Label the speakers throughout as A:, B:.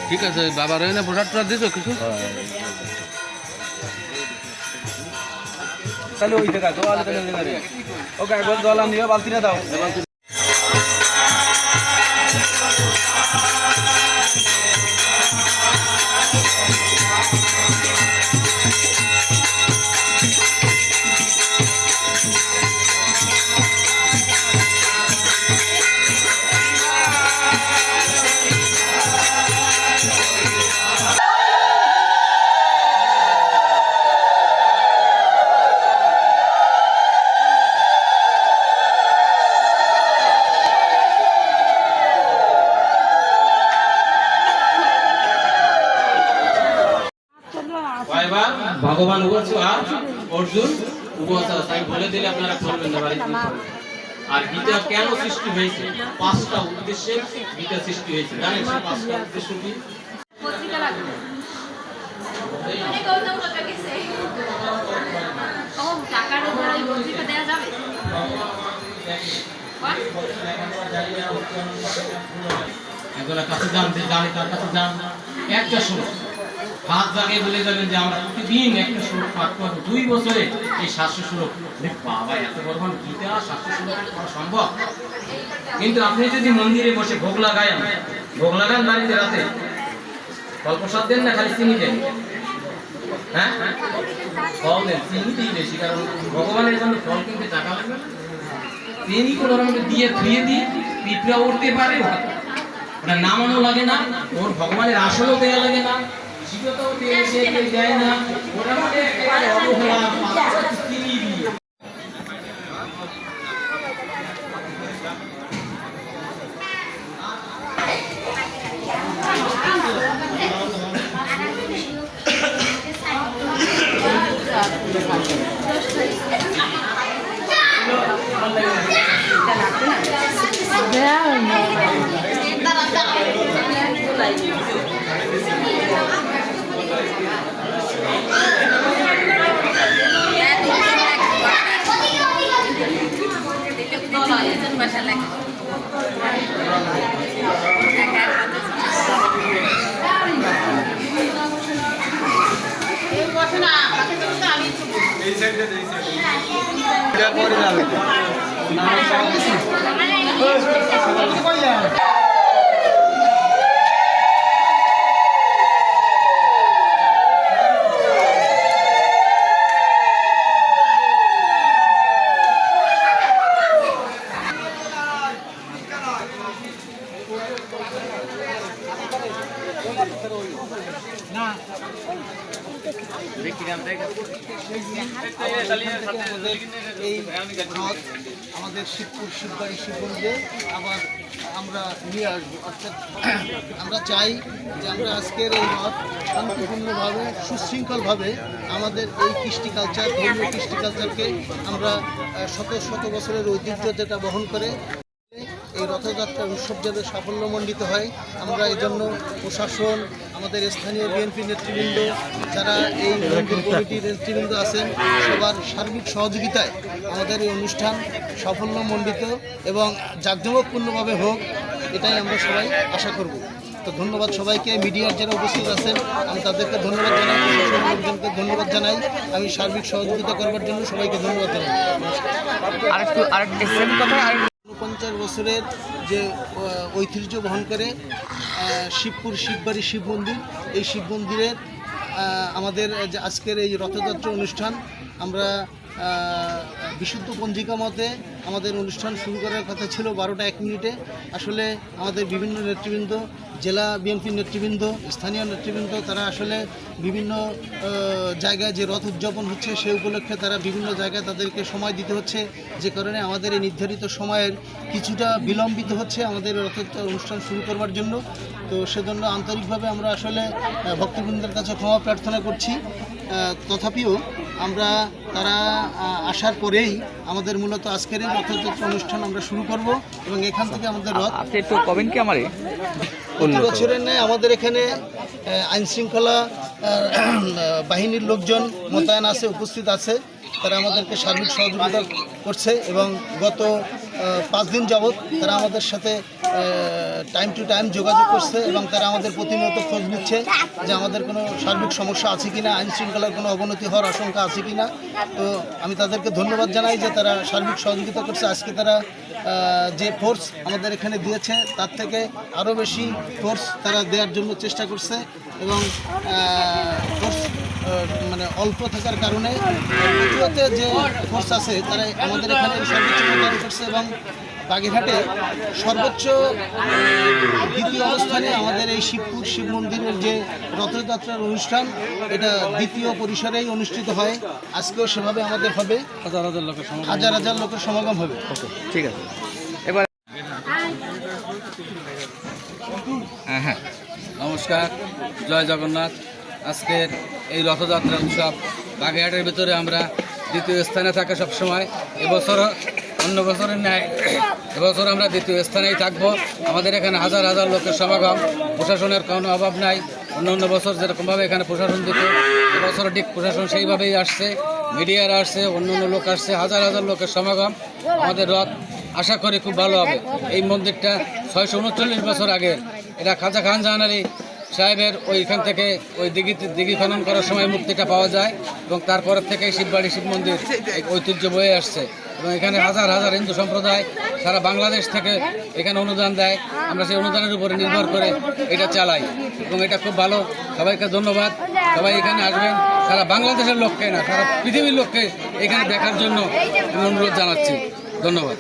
A: ঠিক আছে বাবার এনে প্রোডাক্ট দিছো কিছু তাহলে ওই জায়গা তো আলো তাহলে ওকে একবার জল আনিও বালতিটা দাও
B: ভগবান উবাচ আর অর্জুন উবাচ তাই বলে দিলে আপনারা করবেন না বাড়িতে আর গীতা কেন সৃষ্টি হয়েছে পাঁচটা উদ্দেশ্যে গীতা সৃষ্টি হয়েছে জানেন সেই পাঁচটা উদ্দেশ্য কি পত্রিকা লাগবে মানে গৌতম কথা কিছু ও টাকার দ্বারা এই পত্রিকা দেয়া যাবে একজনের কাছে জানতে জানি তার কাছে জান একটা শুনো হাত জাগিয়ে বলে যাবেন যে আমরা প্রতিদিন একটা শ্লোক পাঠ করবো 2 বছরে এই 700 শ্লোক বাবা এত বড় গীতা 700 শ্লোক করা সম্ভব কিন্তু আপনি যদি মন্দিরে বসে ভোগ লাগান বাড়িতে রাতে ফলপ্রসাদ দেন না খালি চিনি দেন হ্যাঁ ফল দেন চিনি দিয়ে বেশি কারণ ভগবানের জন্য ফল কিনতে টাকা লাগবে চিনি কোনো রকমের দিয়ে ধুয়ে দিয়ে পিঁপড়া উঠতে পারে ওটা নামানো লাগে না ওর ভগবানের আসনও দেওয়া লাগে না জীবতাও দিয়ে যায় না ওটা মানে একেবারে অবহেলা চিনি দিয়ে
C: আমাদের শিবপুর শিববাড়ি শিবগঞ্জে আবার আমরা নিয়ে আসবো অর্থাৎ আমরা চাই যে আমরা আজকের এই রথ শান্তিপূর্ণভাবে সুশৃঙ্খলভাবে আমাদের এই কৃষ্টি কালচার ধর্মীয় কৃষ্টি কালচারকে আমরা শত শত বছরের ঐতিহ্য যেটা বহন করে এই রথযাত্রার উৎসব যাতে সাফল্যমণ্ডিত হয় আমরা এই জন্য প্রশাসন আমাদের স্থানীয় বিএনপি নেতৃবৃন্দ যারা এই মন্দির কমিটির নেতৃবৃন্দ আছেন সবার সার্বিক সহযোগিতায় আমাদের এই অনুষ্ঠান সাফল্যমণ্ডিত এবং জাঁকজমকপূর্ণভাবে হোক এটাই আমরা সবাই আশা করব। তো ধন্যবাদ সবাইকে, মিডিয়ার যারা উপস্থিত আছেন আমি তাদেরকে ধন্যবাদ জানাই, প্রশাসন লোকজনকে ধন্যবাদ জানাই, আমি সার্বিক সহযোগিতা করবার জন্য সবাইকে ধন্যবাদ জানাই। আরেকটা 49 বছরের যে ঐতিহ্য বহন করে শিবপুর শিববাড়ি শিব মন্দির, এই শিব মন্দিরের আমাদের যে আজকের এই রথযাত্রা অনুষ্ঠান আমরা বিশুদ্ধ পঞ্জিকা মতে আমাদের অনুষ্ঠান শুরু করার কথা ছিল 12টা 1 মিনিটে। আসলে আমাদের বিভিন্ন নেতৃবৃন্দ, জেলা বিএনপি নেতৃবৃন্দ, স্থানীয় নেতৃবৃন্দ তারা আসলে বিভিন্ন জায়গায় যে রথ উদযাপন হচ্ছে সেই উপলক্ষে তারা বিভিন্ন জায়গায় তাদেরকে সময় দিতে হচ্ছে, যে কারণে আমাদের এই নির্ধারিত সময়ের কিছুটা বিলম্বিত হচ্ছে আমাদের রথযাত্রা অনুষ্ঠান শুরু করবার জন্য। তো সেজন্য আন্তরিকভাবে আমরা আসলে ভক্তবৃন্দের কাছে ক্ষমা প্রার্থনা করছি। তথাপিও আমরা তারা আসার পরেই আমাদের মূলত আজকের এই রথযাত্রা অনুষ্ঠান আমরা শুরু করব এবং এখান থেকে আমাদের রথ
A: আপনি একটু কবেন কি আমারে
C: প্রতি বছরের ন্যায় আমাদের এখানে আইনশৃঙ্খলা বাহিনীর লোকজন মোতায়েন আছে, উপস্থিত আছে। তারা আমাদেরকে সার্বিক সহযোগিতা করছে এবং গত 5 দিন যাবৎ তারা আমাদের সাথে টাইম টু টাইম যোগাযোগ করছে এবং তারা আমাদের প্রতিনিয়ত খোঁজ নিচ্ছে যে আমাদের কোনো সার্বিক সমস্যা আছে কিনা, আইন শৃঙ্খলার কোনো অবনতি হওয়ার আশঙ্কা আছে কিনা। তো আমি তাদেরকে ধন্যবাদ জানাই যে তারা সার্বিক সহযোগিতা করছে। আজকে তারা যে ফোর্স আমাদের এখানে দিয়েছে তার থেকে আরও বেশি ফোর্স তারা দেওয়ার জন্য চেষ্টা করছে এবং ফোর্স মানে অল্প থাকার কারণে দ্বিতীয়তে যে ফোর্স আছে তারা আমাদের এখানে সর্বোচ্চ প্রদান করছে এবং বাগেরহাটে সর্বোচ্চ দ্বিতীয় অবস্থানে আমাদের এই শিবপুর শিব মন্দিরের যে রথযাত্রার অনুষ্ঠান এটা দ্বিতীয় পরিসরেই অনুষ্ঠিত হয়। আজকেও সেভাবে আমাদের হবে, হাজার হাজার লোকের সমাগম হবে।
A: ঠিক আছে, এবার হ্যাঁ নমস্কার, জয় জগন্নাথ। আজকের এই রথযাত্রা উৎসব বাগেরহাটের ভিতরে আমরা দ্বিতীয় স্থানে থাকা সবসময়, এবছরও অন্য বছরের ন্যায় এবছর আমরা দ্বিতীয় স্থানেই থাকবো। আমাদের এখানে হাজার হাজার লোকের সমাগম, প্রশাসনের কোনো অভাব নাই। অন্য বছর যেরকমভাবে এখানে প্রশাসন দিত, এবছর ঠিক প্রশাসন সেইভাবেই আসছে, মিডিয়ার আসছে, অন্য লোক আসছে, হাজার হাজার লোকের সমাগম। আমাদের রথ আশা করি খুব ভালো হবে। এই মন্দিরটা 639 বছর আগে, এটা খাজা খান জাহান আলী সাহেবের ওইখান থেকে ওই দিঘি খনন করার সময় মূর্তিটা পাওয়া যায় এবং তারপরের থেকে শিববাড়ি শিব মন্দির ঐতিহ্য বয়ে আসছে এবং এখানে হাজার হাজার হিন্দু সম্প্রদায় সারা বাংলাদেশ থেকে এখানে অনুদান দেয়। আমরা সেই অনুদানের উপরে নির্ভর করে এটা চালাই এবং এটা খুব ভালো। সবাইকে ধন্যবাদ। সবাই এখানে আসবেন, সারা বাংলাদেশের লোককে না, সারা পৃথিবীর লোককে এখানে দেখার জন্য অনুরোধ জানাচ্ছি। ধন্যবাদ।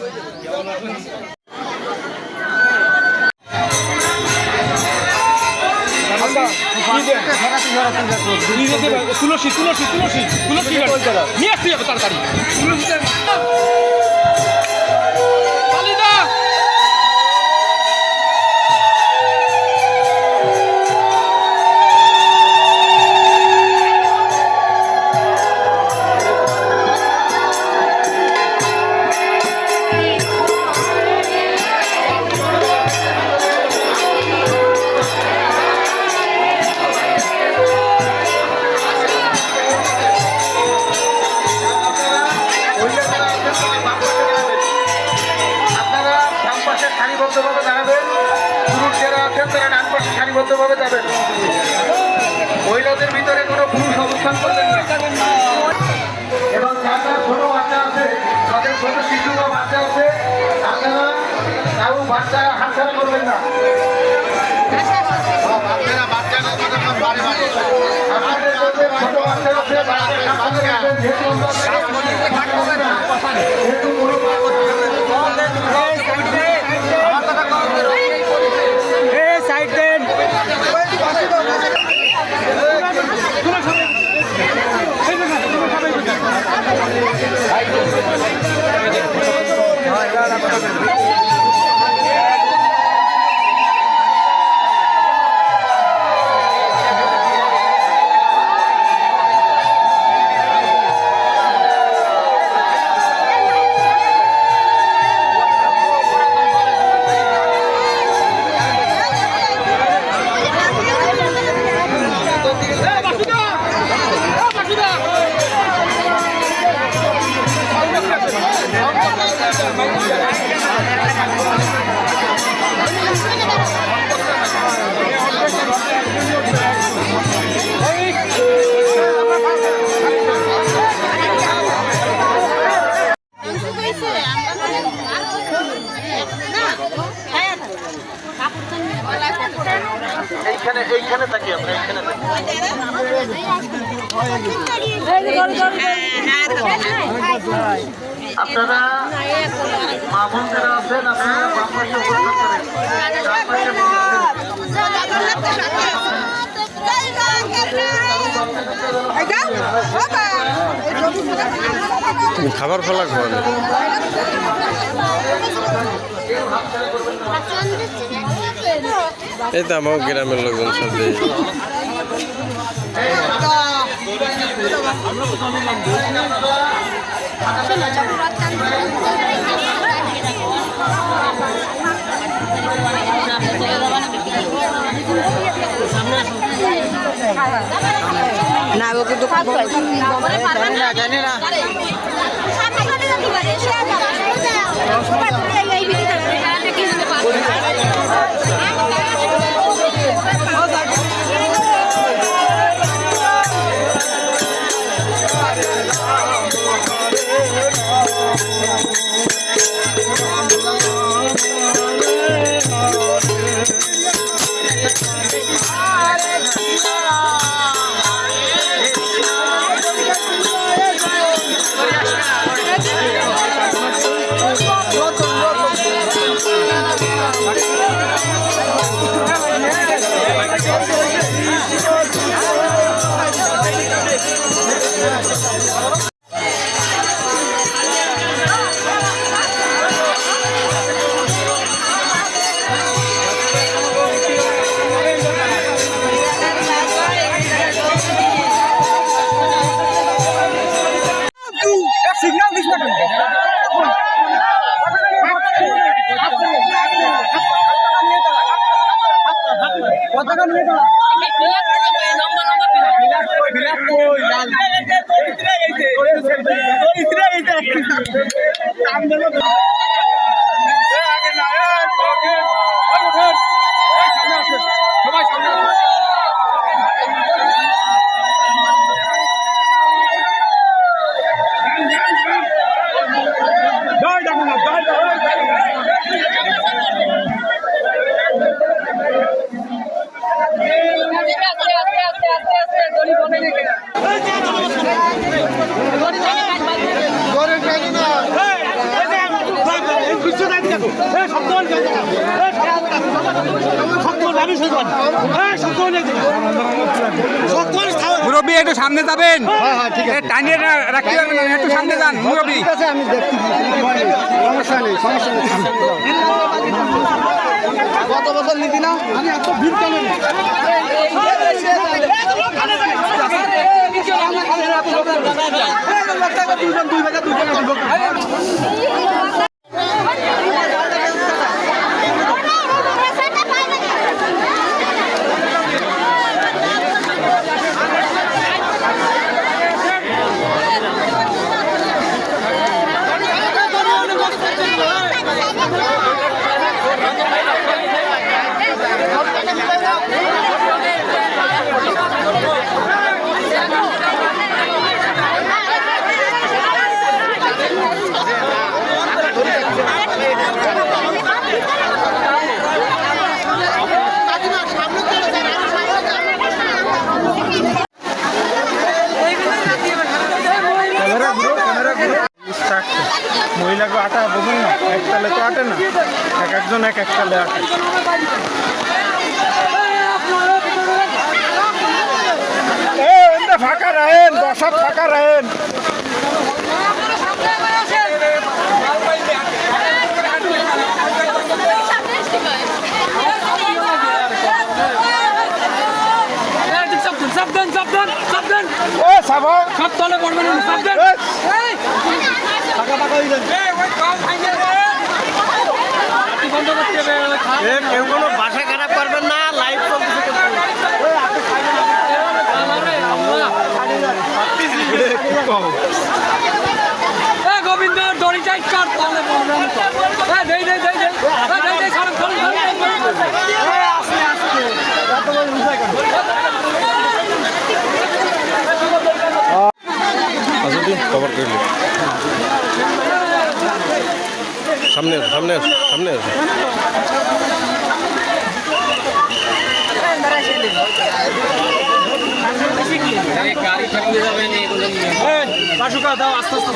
B: তুলসী তুলসী তুলসী তুলসী নিয়ে আসতে যাবে তাড়াতাড়ি।
D: সারিবদ্ধভাবে দাঁড়াবেন। পুরুষ যারা আছেন তারা ডান পাশে সারিবদ্ধভাবে যাবেন। মহিলাদের ভিতরে কোনো পুরুষ অবস্থান করবেন না এবং যারা ছোট বাচ্চা আছে, তাদের ছোট শিশু বা বাচ্চা আছে, আপনারা কারো বাচ্চা হাতছাড়া করবেন না। আপনাদের মধ্যে ছোট বাচ্চা আছে, এইখানে থাকি আমরা, এইখানে থাকি। আপনারা মা বোন যারা আছেন আপনারা বাম পাশে অবস্থান করেন, ডান পাশে
E: খাবার ফেলা খাওয়ানো এই তো আমার গ্রামের লোকজন সব
F: না ও কিন্তু জানি না
E: মুরব্বী একটু সামনে যাবেন। টানিয়ে রাখতে পারবেন না, একটু সামনে যান মুরব্বী।
C: আমি দেখছি, সমস্যা নেই, সমস্যা নেই। গত বছর নিবি না, আমি এত ভিড় কেন
D: মহিলাকে আটা বুঝুন না, এক তালে তো আটে না, এক একজন এক এক তালে আটে। ফাঁকা রাখেন, দশক ফাঁকা রাখেন।
E: সব তলে পড়বেন সাবধান।
D: কেউ কোনো ভাষা খারাপ করবেন না, লাইভ
E: গোবিন্দ দড়ি চাই কার তলে পড়বেন।
G: কভার করলি সামনে সামনে সামনে
B: গাড়ি থাকলে যাবেন এগুলো নিয়ে
E: বাসুকা দাও আস্তে আস্তে।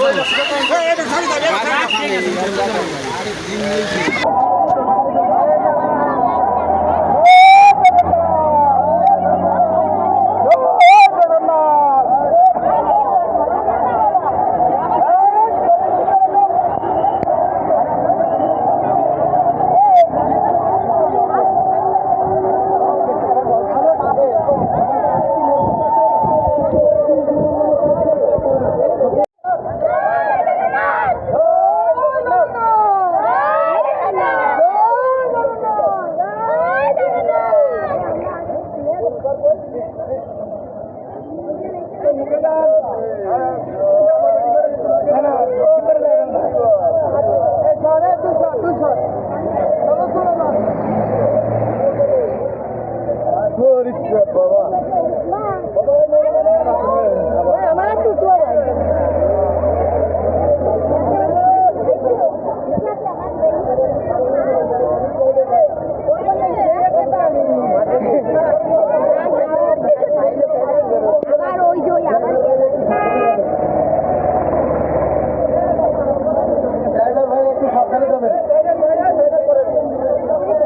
D: ড্রাইভার ভাই একটু সাবধানে যাবেন।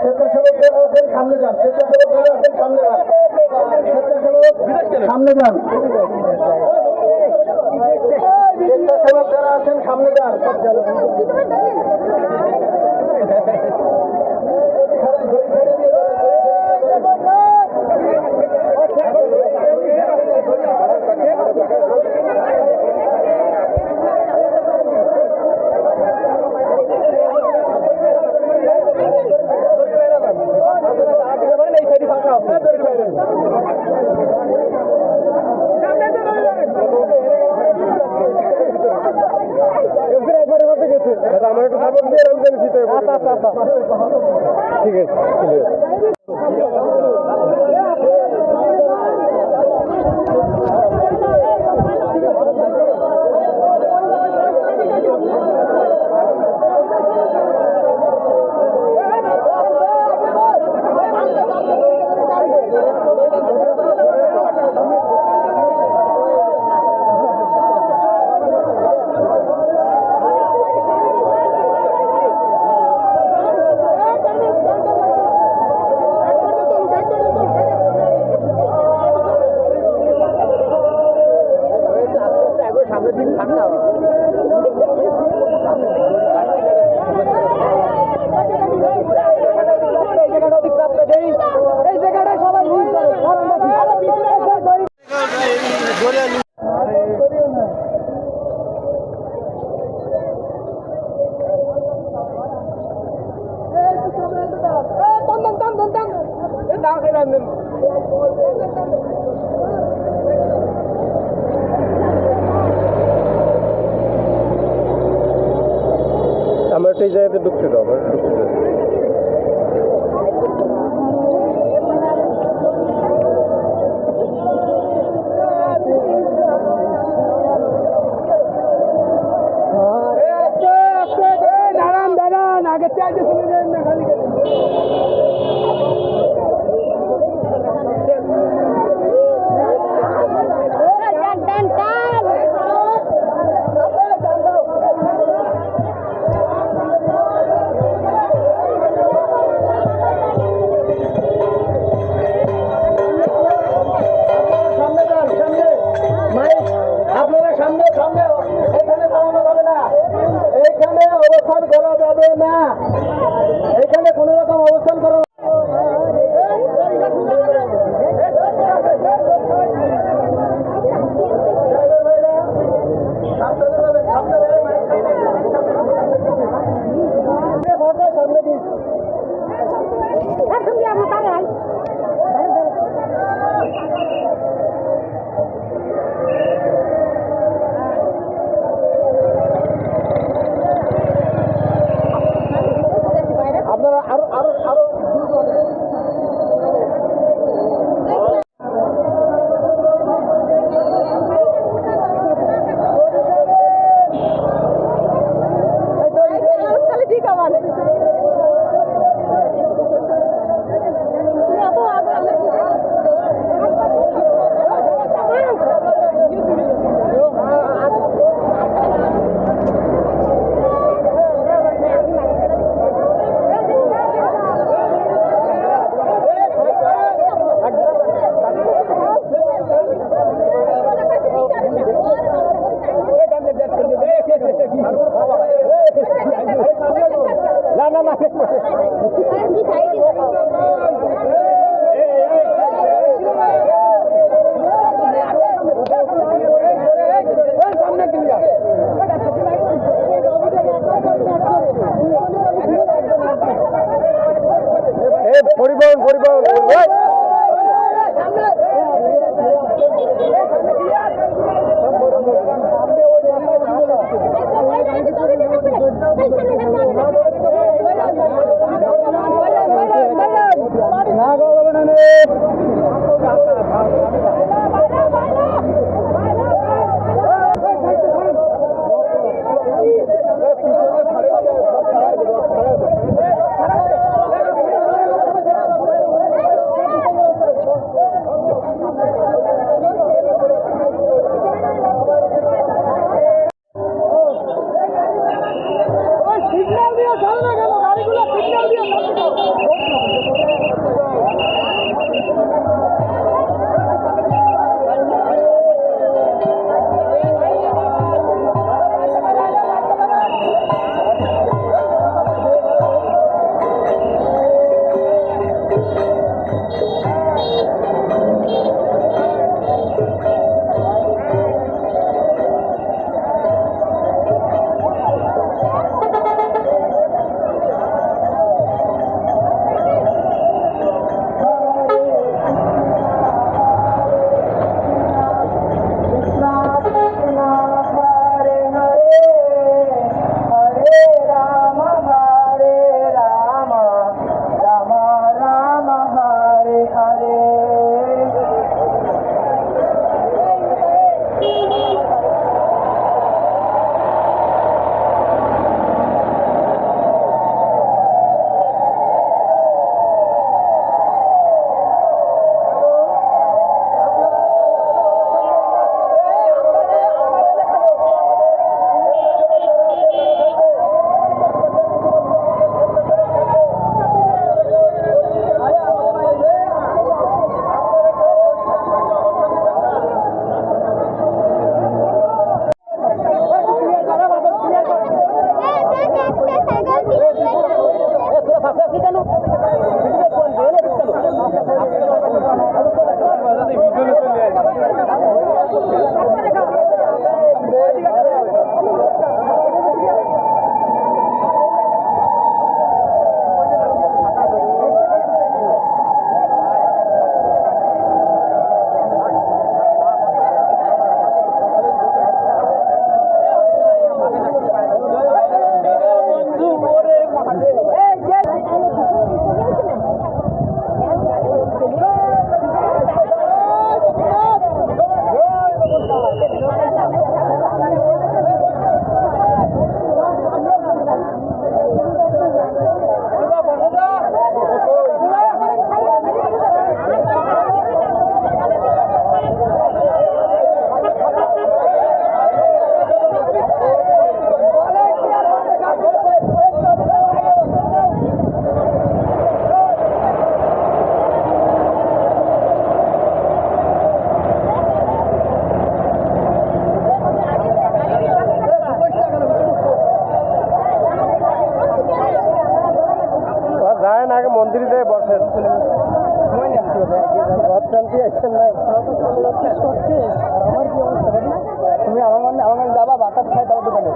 D: স্বেচ্ছাসেবক যারা আছেন সামনে যান, স্বেচ্ছাসেবক যারা আছেন সামনে যান, স্বেচ্ছাসেবক সামনে যান, স্বেচ্ছাসেবক যারা আছেন সামনে যান। আমার একটু সাপোর্ট দিয়ে রমজান জিতে ঠিক আছে। আমার একটা এই জায়গাতে ঢুকতে দাও, আমার ঢুকতে দাও। দাঁড়ান আগে চাইতে শুনে যান না খালি আপনারা সামনে সামনে এখানে দাঁড়ানো যাবে না, এইখানে অবস্থান করা যাবে না, এখানে কোনো রকম অবস্থান করা আপনারা আরো আরো আরো
F: তুমি আমার যাবা বাতাস খাই দাও দোকানে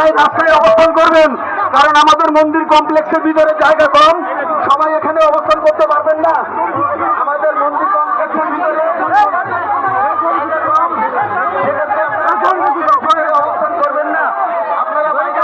D: সবাই রাস্তায় অবস্থান করবেন, কারণ আমাদের মন্দির কমপ্লেক্সের ভিতরে জায়গা কম, সবাই এখানে অবস্থান করতে পারবেন না। আমাদের মন্দির কমপ্লেক্সের ভিতরে সেক্ষেত্রে আপনারা অবস্থান করবেন না, আপনারা বাইরে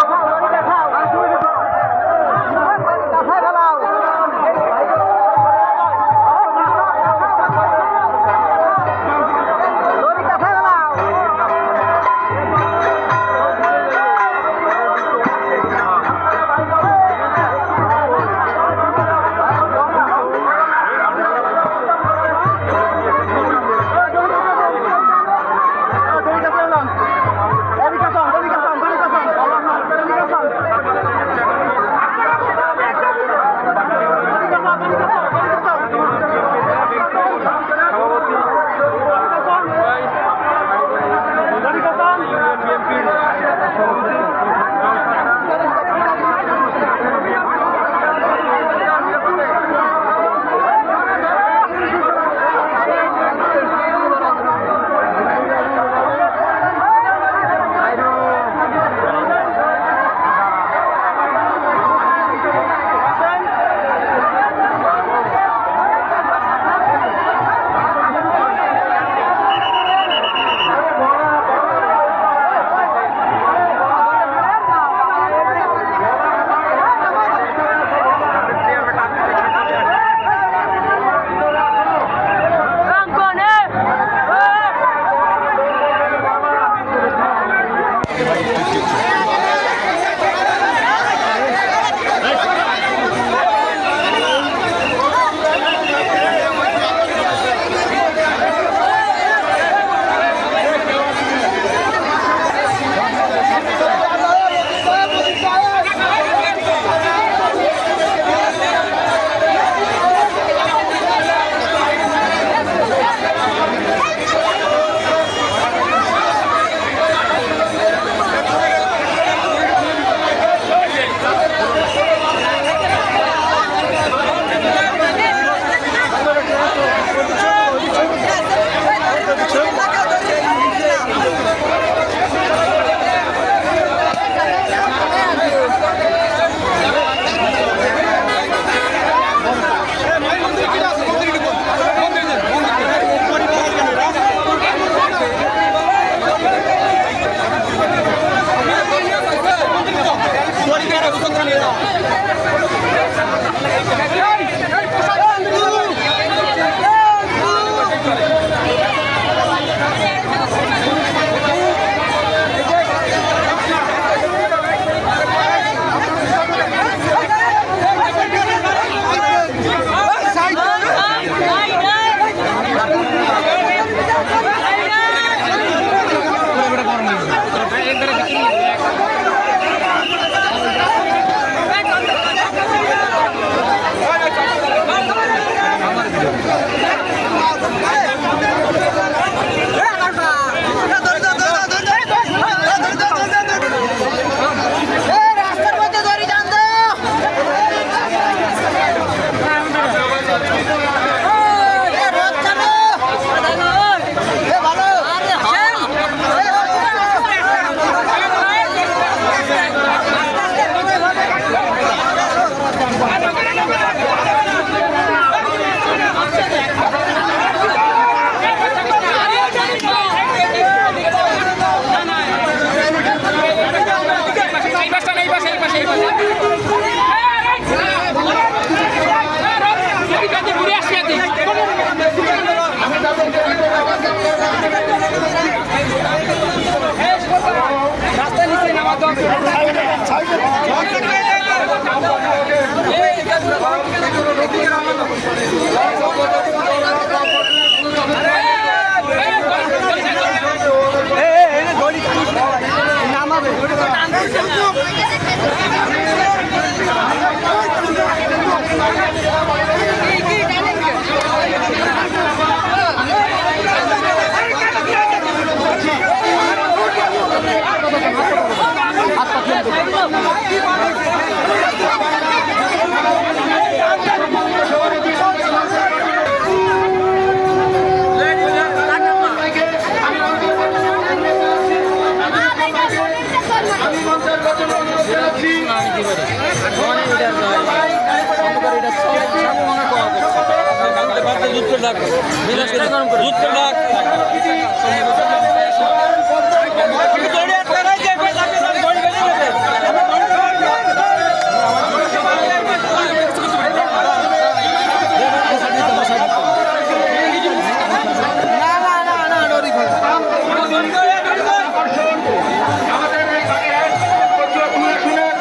D: আমাদের এই বাগেরহাট পৌরসভা প্রশাসনের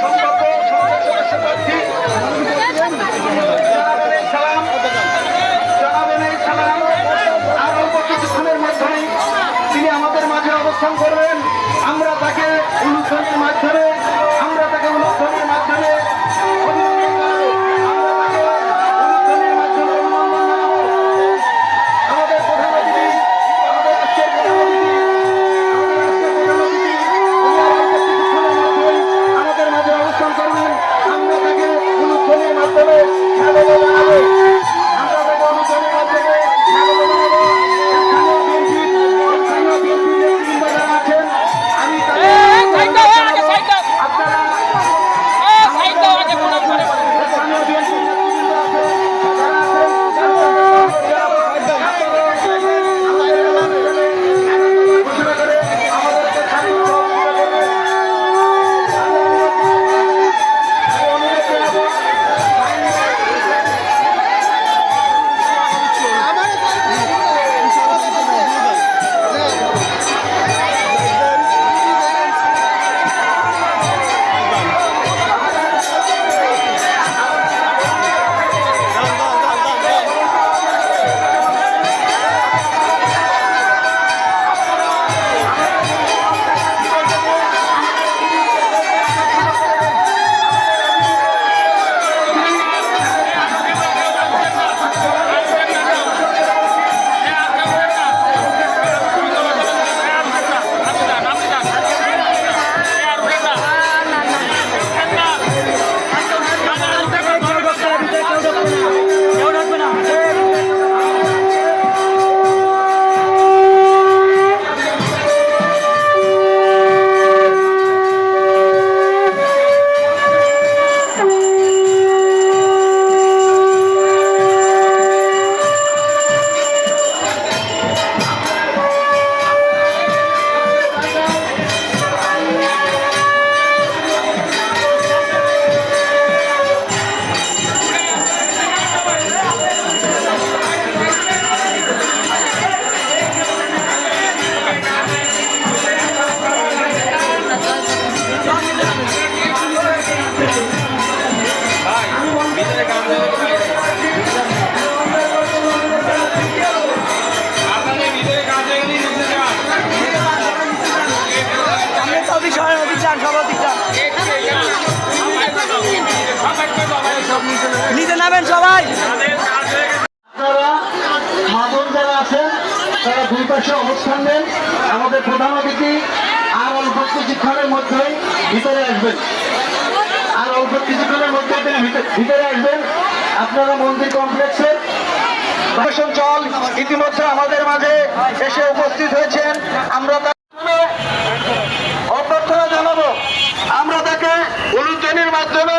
D: সম্মানিত সদস্য প্রার্থী জানাবেন এই সালাম আর অল্প কিছুক্ষণের মধ্যেই তিনি আমাদের মাঝে অবস্থান করবেন। আমরা তাকে অনুষ্ঠানের মাধ্যমে অভিনন্দন জানাবো। আমাদের প্রধান অতিথি, আমাদের আজকের প্রধান অতিথি, আমাদের মাঝে অবস্থান করবেন। আমরা তাকে অনুষ্ঠানের মাধ্যমে স্বাগত জানাবো। আমরা তাকে অনুষ্ঠানের মাধ্যমে স্বাগত জানাবো। স্থানীয় বিএনপি নেতৃবৃন্দ যারা আছেন, আমি তাদের আপনারা স্থানীয় বিএনপি নেতৃবৃন্দ আছেন, যারা আছেন ঘোষণা করে আমাদেরকে স্বাগত সহযোগিতা করবেন। অনুরোধ জানাবো
F: নিচে নামেন সবাই।
D: আপনারা মাদন যারা আছেন তারা দুই পাশে অবস্থান নেন। আমাদের প্রধান অতিথি আর অল্প কিছুক্ষণের মধ্যেই ভিতরে আসবেন। ভিতরে আসবেন। আপনারা মন্দির কমপ্লেক্সের প্রশাসন চল ইতিমধ্যে আমাদের মাঝে এসে উপস্থিত হয়েছেন। আমরা অভ্যর্থনা জানাবো। আমরা তাকে অনুষ্ঠানের মাধ্যমে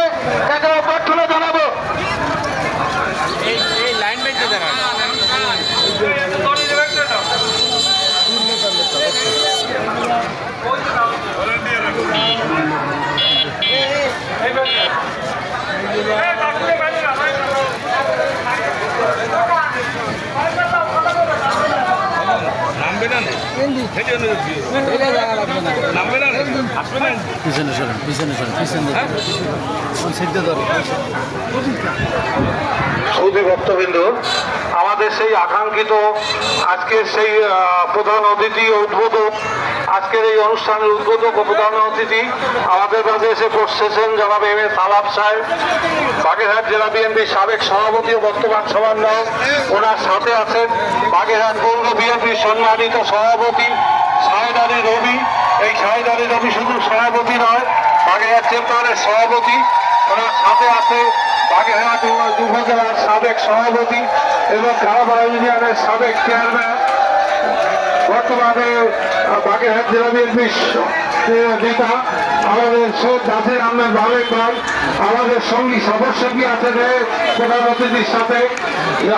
D: তাকে অভ্যর্থনা জানাবো। সুধী ভক্তবৃন্দ, আমাদের সেই আকাঙ্ক্ষিত আজকের সেই প্রধান অতিথি উদ্বোধক, আজকের এই অনুষ্ঠানের উদ্বোধক ও প্রধান অতিথি আমাদের কাছে এসে পৌঁছেছেন জনাব এম এ সালাব সাহেব, বাগেরহাট জেলা বিএনপির সাবেক সভাপতি ও বর্তমান সমন্বয়ক। ওনার সাথে আছেন বাগেরহাট পৌর বিএনপির সম্মানিত সভাপতি শাহেদ আলী রবি। এই শাহেদ আলী রবি শুধু সভাপতি নয়, বাগেরহাট চেম্বারের সভাপতি। ওনার সাথে আছে বাগেরহাট উপজেলার সাবেক সভাপতি এবং খারাপাড়া ইউনিয়নের সাবেক চেয়ারম্যান, বর্তমানে বাগেরহাট জেলা বিএনপির নেতা আমাদের সৈয়দ নাসির আহমেদ ভাবেক ভাই। আমাদের সঙ্গী সদস্য কি আছে প্রধান অতিথির সাথে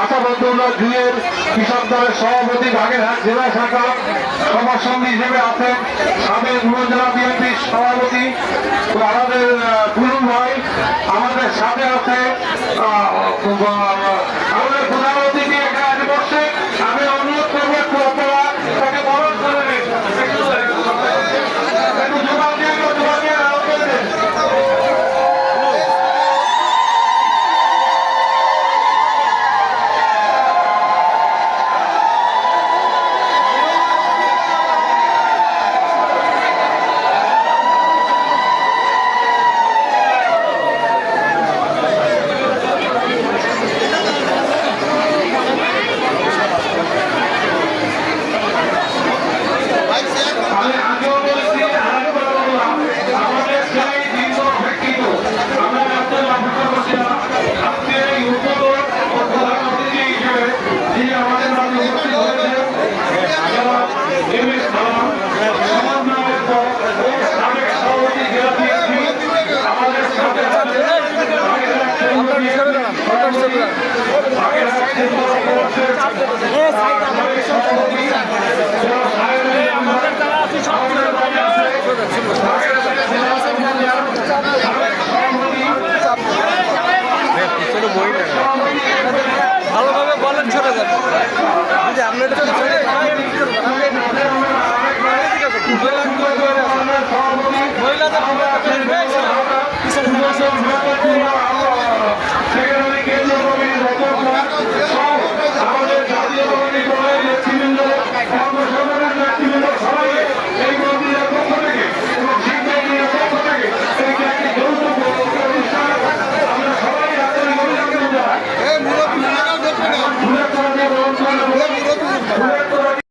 D: আশাবন্ধুল্লাহ জুয়েল কৃষক দলের সভাপতি বাগেরহাট জেলা শাখা সভাসঙ্গী হিসেবে আছেন সাবেক উপজেলা বিএনপির সভাপতি আমাদের দুলুম ভাই। আমাদের সাথে আছে আমাদের প্রধান অতিথি এখানে বসে। আমি অনুরোধ করবো একটু আপনারা তাকে বরণ করে নিন। একটু জোগাড় দিয়ে আরো করে দিন। আমি আগেও বলেছি, আরেকবার বললাম, আমাদের সেই দীর্ঘ অপেক্ষিত আমরা রাজ্যের অপেক্ষা করছিলাম। আজকে এই উদ্বোধন ও প্রধান অতিথি হিসেবে যিনি আমাদের মাঝে উপস্থিত হয়েছেন জনাব এমএস খান, সমন্বয়ের পর ও সাবেক সভাপতি জেলা বিএনপি, আমাদের সাথে আছেন বাগেরহাট কেন্দ্র বিএনপির সভাপতি, বাগেরহাট কেন্দ্র পরিষদের সাবেক সভাপতি জনাব সাহেব আমাদের মাঝে আছে বাগেরহাট জেলা সম্পাদক, সাবেক সভাপতি,
E: ভালোভাবে বলেন ছোটে যাবে যদি আপনি এটা
D: মহিলাদের